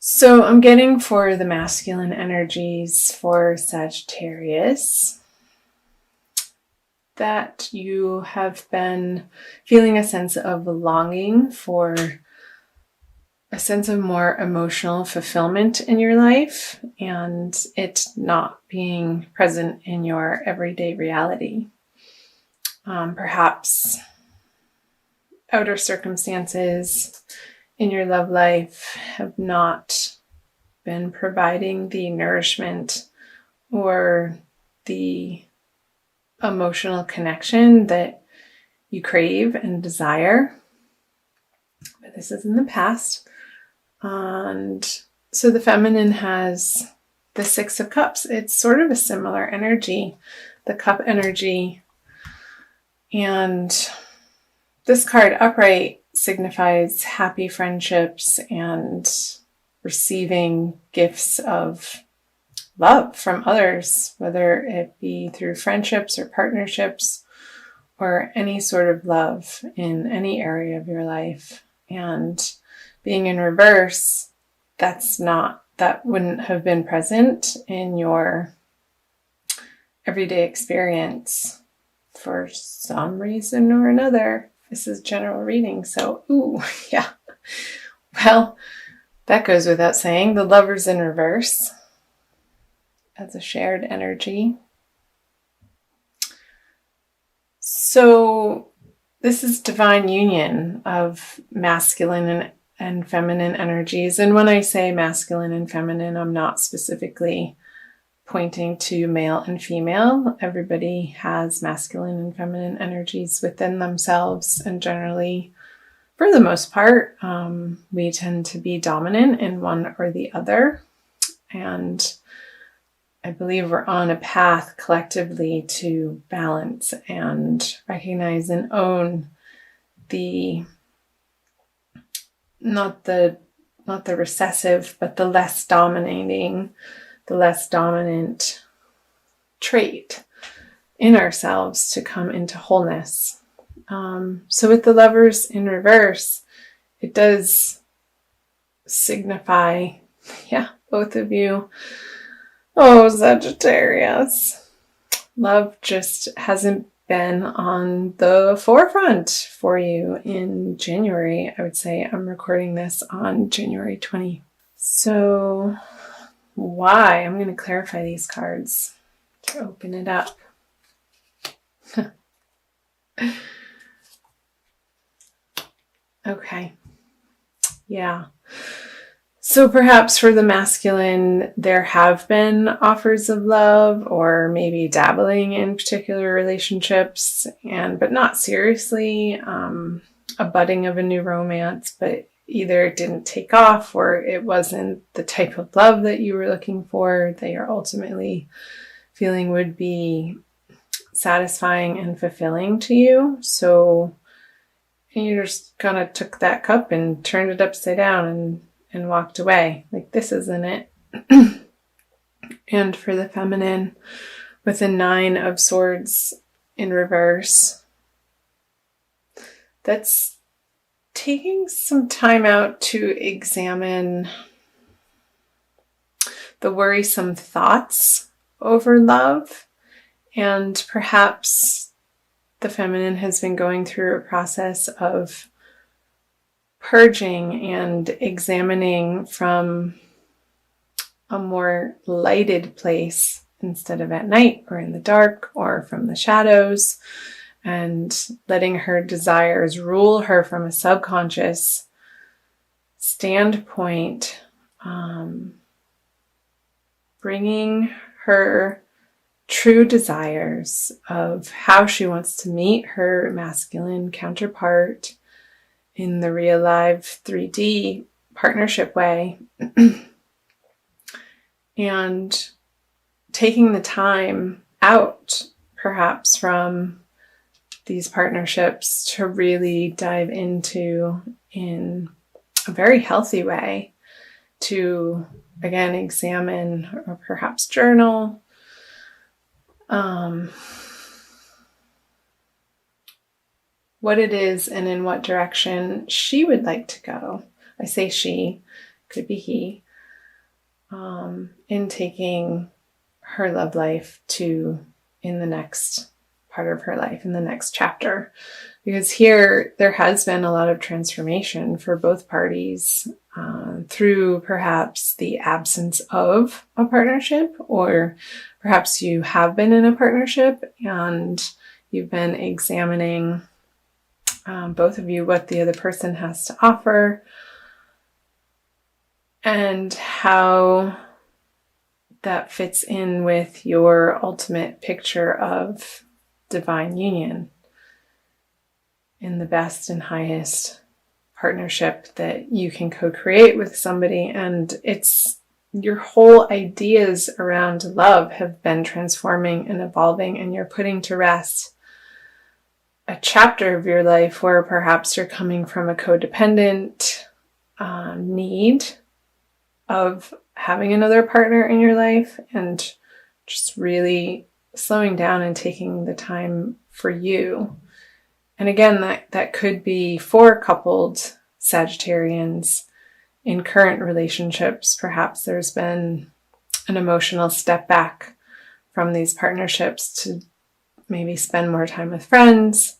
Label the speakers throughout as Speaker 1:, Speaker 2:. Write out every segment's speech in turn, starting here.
Speaker 1: So I'm getting for the masculine energies for Sagittarius that you have been feeling a sense of longing for a sense of more emotional fulfillment in your life and it not being present in your everyday reality. Perhaps outer circumstances in your love life have not been providing the nourishment or the emotional connection that you crave and desire. But this is in the past. And so the feminine has the Six of Cups. It's sort of a similar energy, the cup energy. And this card upright signifies happy friendships and receiving gifts of love from others, whether it be through friendships or partnerships or any sort of love in any area of your life. And being in reverse, that wouldn't have been present in your everyday experience for some reason or another. This is general reading, so yeah. Well, that goes without saying. The Lover's in reverse as a shared energy. So this is divine union of masculine and feminine energies. And when I say masculine and feminine, I'm not specifically pointing to male and female. Everybody has masculine and feminine energies within themselves, and generally, for the most part, we tend to be dominant in one or the other. And I believe we're on a path collectively to balance and recognize and own the not the recessive, but the less dominating, the less dominant trait in ourselves to come into wholeness. So with the Lovers in reverse, it does signify, both of you. Oh, Sagittarius. Love just hasn't been on the forefront for you in January. I would say I'm recording this on January 20. So why? I'm going to clarify these cards to open it up. Okay. Yeah. So perhaps for the masculine, there have been offers of love or maybe dabbling in particular relationships, but not seriously, a budding of a new romance, but either it didn't take off or it wasn't the type of love that you were looking for, that you're ultimately feeling would be satisfying and fulfilling to you. So you just kind of took that cup and turned it upside down and walked away. Like, this isn't it. And for the feminine, with the Nine of Swords in reverse, that's taking some time out to examine the worrisome thoughts over love. And perhaps the feminine has been going through a process of purging and examining from a more lighted place instead of at night or in the dark or from the shadows, and letting her desires rule her from a subconscious standpoint, bringing her true desires of how she wants to meet her masculine counterpart in the real live 3D partnership way, and taking the time out perhaps from these partnerships to really dive into in a very healthy way, to again examine or perhaps journal what it is and in what direction she would like to go. I say she, could be he, in taking her love life to in the next part of her life, in the next chapter. Because here there has been a lot of transformation for both parties through perhaps the absence of a partnership, or perhaps you have been in a partnership and you've been examining, both of you, what the other person has to offer and how that fits in with your ultimate picture of divine union in the best and highest partnership that you can co-create with somebody. And it's your whole ideas around love have been transforming and evolving, and you're putting to rest a chapter of your life where perhaps you're coming from a codependent need of having another partner in your life, and just really slowing down and taking the time for you. And again, that could be for coupled Sagittarians in current relationships. Perhaps there's been an emotional step back from these partnerships to maybe spend more time with friends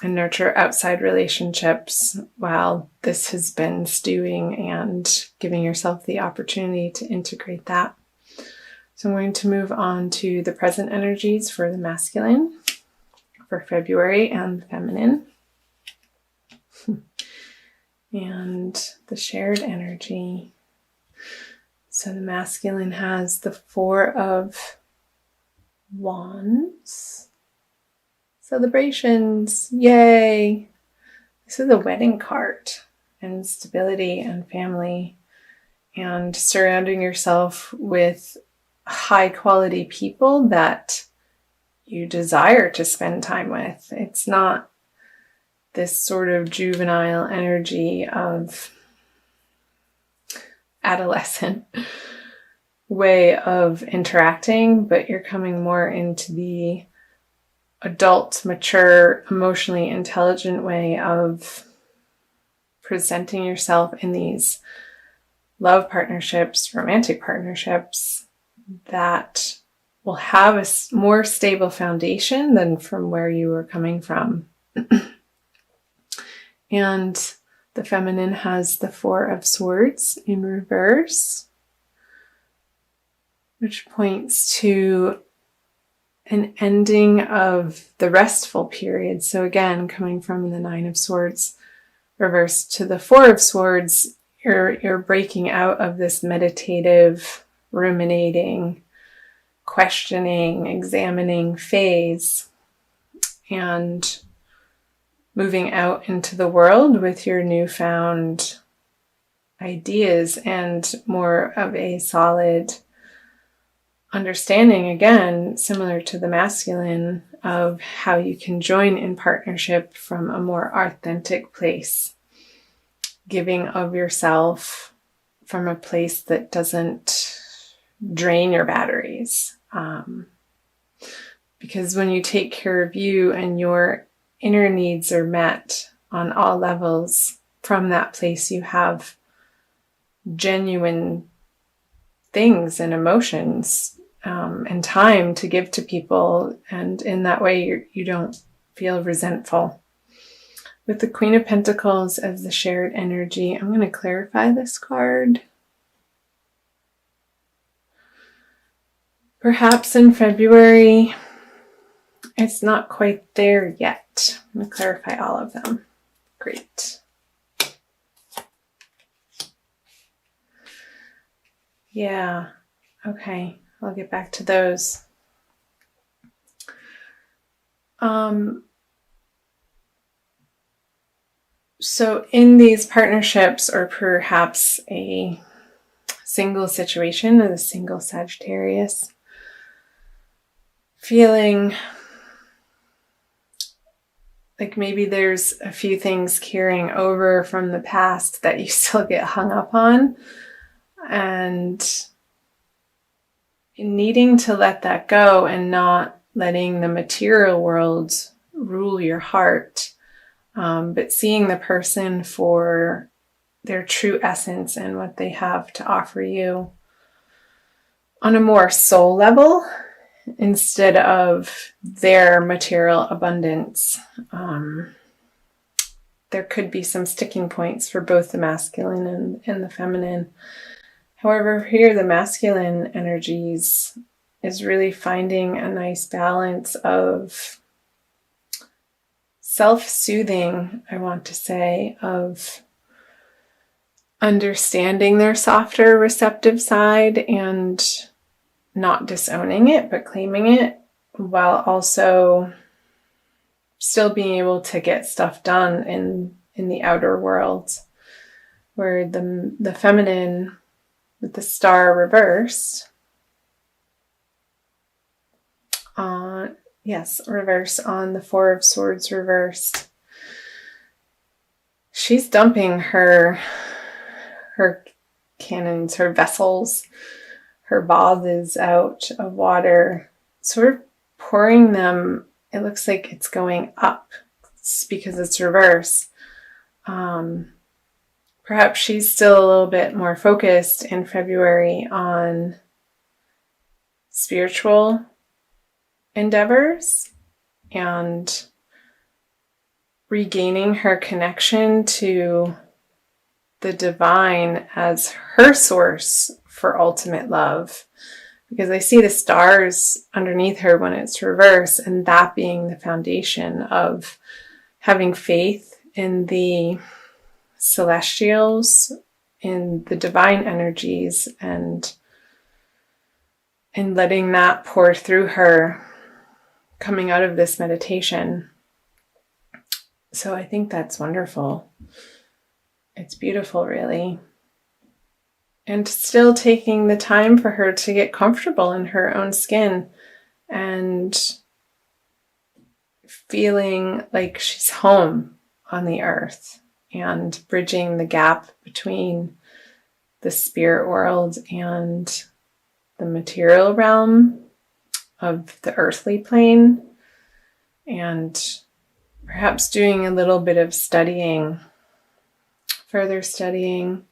Speaker 1: and nurture outside relationships while this has been stewing, and giving yourself the opportunity to integrate that. So I'm going to move on to the present energies for the masculine for February and the feminine. And the shared energy. So the masculine has the Four of Wands. Celebrations, yay! This is a wedding card, and stability and family, and surrounding yourself with high quality people that you desire to spend time with. It's not this sort of juvenile energy of adolescent way of interacting, but you're coming more into the adult, mature, emotionally intelligent way of presenting yourself in these love partnerships, romantic partnerships that will have a more stable foundation than from where you were coming from. And the feminine has the Four of Swords in reverse, which points to an ending of the restful period. So again, coming from the Nine of Swords reverse to the Four of Swords, you're breaking out of this meditative, ruminating, questioning, examining phase, and moving out into the world with your newfound ideas and more of a solid understanding, again, similar to the masculine, of how you can join in partnership from a more authentic place, giving of yourself from a place that doesn't drain your batteries. Because when you take care of you and your inner needs are met on all levels, from that place you have genuine things and emotions and time to give to people, and in that way you don't feel resentful. With the Queen of Pentacles as the shared energy, I'm going to clarify this card. Perhaps in February, it's not quite there yet. I'm going to clarify all of them. Great. Yeah, okay. I'll get back to those. So in these partnerships, or perhaps a single situation as a single Sagittarius, feeling like maybe there's a few things carrying over from the past that you still get hung up on, and needing to let that go and not letting the material world rule your heart, but seeing the person for their true essence and what they have to offer you. on a more soul level instead of their material abundance. There could be some sticking points for both the masculine and the feminine. However, here the masculine energies is really finding a nice balance of self-soothing, I want to say, of understanding their softer, receptive side and not disowning it, but claiming it, while also still being able to get stuff done in the outer world, where the feminine with the star reversed, reverse on the Four of Swords reversed. She's dumping her cannons, her vessels, her vases out of water, sort of pouring them. It looks like it's going up because it's reverse. Perhaps she's still a little bit more focused in February on spiritual endeavors and regaining her connection to the divine as her source for ultimate love. Because I see the stars underneath her when it's reverse, and that being the foundation of having faith in the celestials, in the divine energies, and letting that pour through her coming out of this meditation. So I think that's wonderful. It's beautiful, really. And still taking the time for her to get comfortable in her own skin and feeling like she's home on the earth and bridging the gap between the spirit world and the material realm of the earthly plane, and perhaps doing a little bit of further studying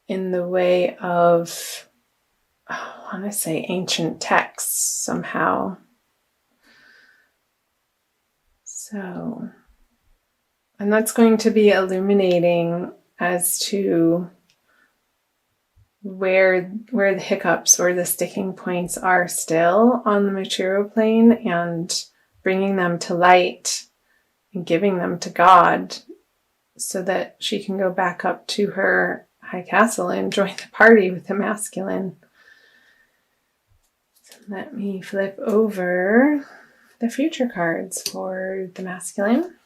Speaker 1: in the way of, I want to say, ancient texts somehow. So, and that's going to be illuminating as to where the hiccups or the sticking points are still on the material plane, and bringing them to light and giving them to God so that she can go back up to her high castle and join the party with the masculine. So let me flip over the future cards for the masculine,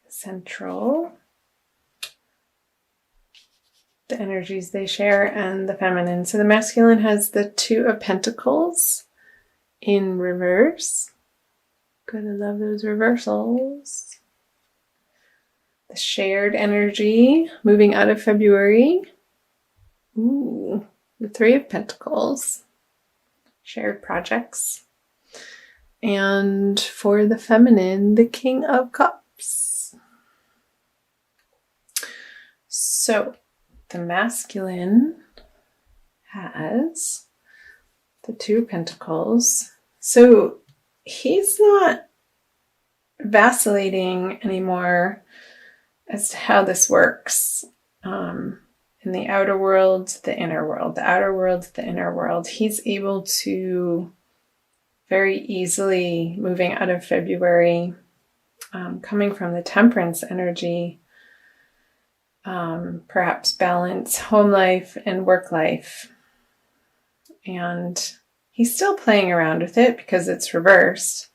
Speaker 1: central, the energies they share, and the feminine. So the masculine has the Two of Pentacles in reverse. Gotta love those reversals. The shared energy moving out of February. Ooh, the Three of Pentacles. Shared projects. And for the feminine, the King of Cups. So the masculine has the Two of Pentacles. So he's not vacillating anymore as to how this works. In the outer world, the inner world, the outer world, the inner world. He's able to very easily, moving out of February, coming from the Temperance energy, perhaps balance home life and work life. And he's still playing around with it because it's reversed.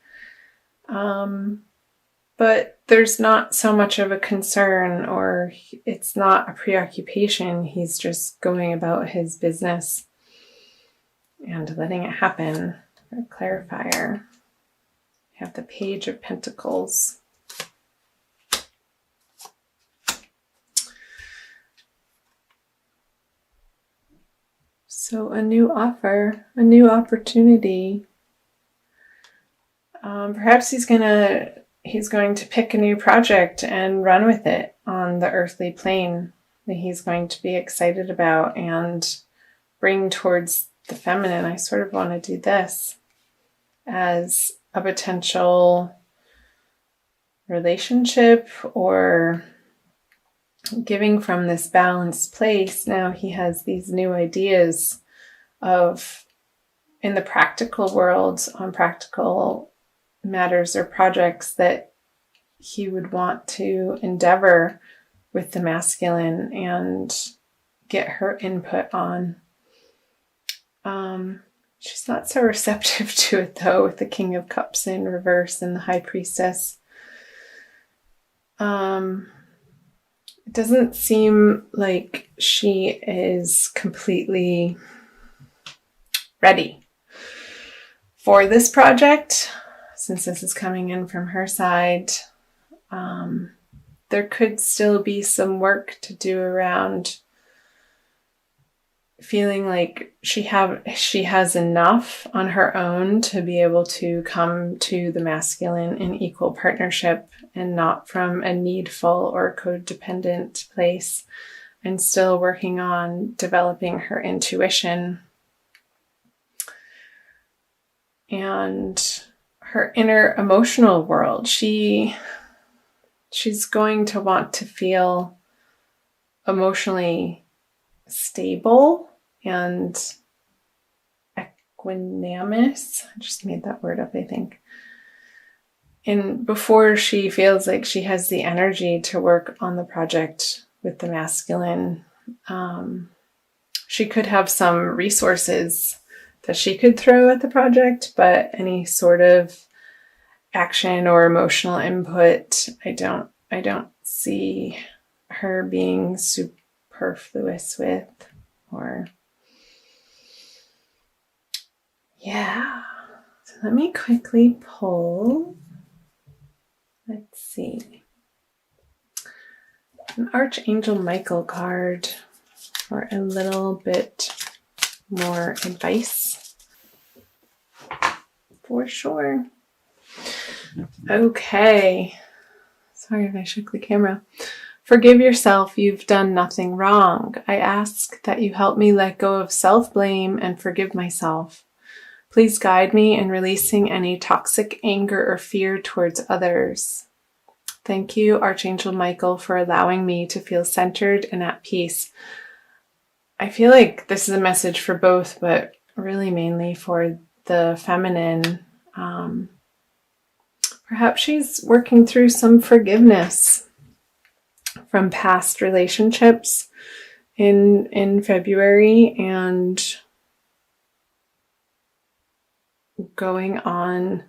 Speaker 1: But there's not so much of a concern, or it's not a preoccupation. He's just going about his business and letting it happen. A clarifier. We have the Page of Pentacles. So a new offer, a new opportunity. Perhaps he's going to pick a new project and run with it on the earthly plane that he's going to be excited about and bring towards the feminine, I sort of want to do this as a potential relationship or giving from this balanced place. Now he has these new ideas of, in the practical world, on practical matters or projects that he would want to endeavor with the masculine and get her input on. She's not so receptive to it, though, with the King of Cups in reverse and the High Priestess. It doesn't seem like she is completely ready for this project, since this is coming in from her side. There could still be some work to do around feeling like she has enough on her own to be able to come to the masculine in equal partnership and not from a needful or codependent place, and still working on developing her intuition and her inner emotional world. She's going to want to feel emotionally stable and equanimous. I just made that word up, I think. And before she feels like she has the energy to work on the project with the masculine, she could have some resources that she could throw at the project, but any sort of action or emotional input, I don't see her being superfluous with, or yeah. So let me quickly pull, let's see, an Archangel Michael card for a little bit more advice for sure. Okay. Sorry if I shook the camera. Forgive yourself, you've done nothing wrong. I ask that you help me let go of self-blame and forgive myself. Please guide me in releasing any toxic anger or fear towards others. Thank you, Archangel Michael, for allowing me to feel centered and at peace. I feel like this is a message for both, but really mainly for the feminine. Perhaps she's working through some forgiveness from past relationships in February and going on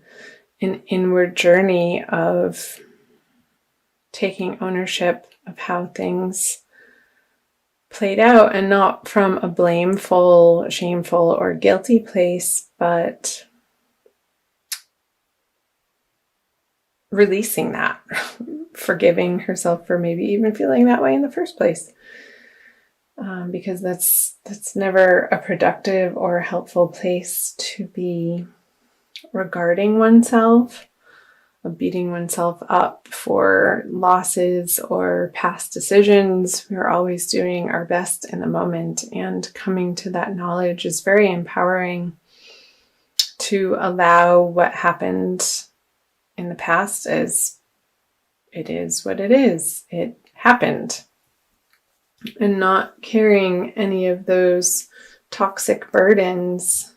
Speaker 1: an inward journey of taking ownership of how things played out, and not from a blameful, shameful, or guilty place, but releasing that, forgiving herself for maybe even feeling that way in the first place. Because that's never a productive or helpful place to be regarding oneself, of beating oneself up for losses or past decisions. We're always doing our best in the moment, and coming to that knowledge is very empowering, to allow what happened in the past as it is what it is. It happened. And not carrying any of those toxic burdens